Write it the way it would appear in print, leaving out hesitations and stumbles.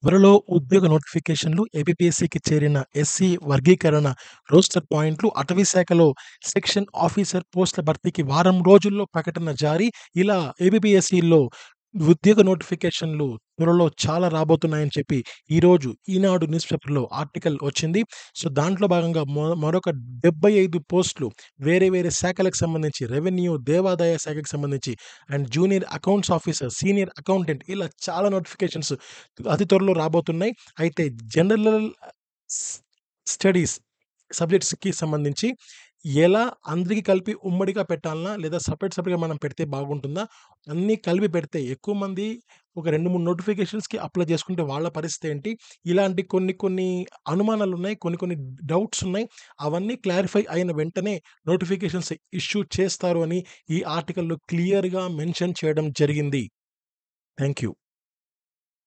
త్వరలో ఉద్యోగ నోటిఫికేషన్లు, ఏపీపీఎస్సీకి చేరిన ఎస్సీ వర్గీకరణ రోస్టర్ పాయింట్లు, అటవీ శాఖలో సెక్షన్ ఆఫీసర్ పోస్టుల భర్తీకి వారం రోజుల్లో ప్రకటన జారీ. ఇలా ఏపీపీఎస్సీలో ఉద్యోగ నోటిఫికేషన్లు త్వరలో చాలా రాబోతున్నాయని చెప్పి ఈరోజు ఈనాడు న్యూస్ పేపర్‌లో ఆర్టికల్ వచ్చింది. సో, దాంట్లో భాగంగా మరొక 75 పోస్టులు వేరే వేరే శాఖలకు సంబంధించి రెవెన్యూ, దేవాదాయ శాఖకు సంబంధించి and junior accounts officer, senior accountant ఇలా చాలా నోటిఫికేషన్స్ అతి త్వరలో రాబోతున్నాయి. అయితే జనరల్ స్ స్టడీస్ సబ్జెక్ట్స్‌కి సంబంధించి ఎలా అందరికి కలిపి ఉమ్మడిగా పెట్టాలనా? లేదా సెపరేట్‌గా మనం పెడితే బాగుంటుందా? అన్నీ కలిపి పెడితే ఎక్కువ మంది ఒక 2, 3 నోటిఫికేషన్స్‌కి అప్లై చేసుకుంటే వాళ్ళ పరిస్థితి ఏంటి? ఇలాంటి కొన్ని కొన్ని అనుమానాలున్నాయి. కొన్ని కొన్ని డౌట్స్ ఉన్నాయి. అవన్నీ క్లారిఫై అయిన వెంటనే నోటిఫికేషన్స్ ఇష్యూ చేస్తారు అని ఈ ఆర్టికల్‌లో క్లియర్‌గా మెన్షన్ చేయడం జరిగింది. Thank you.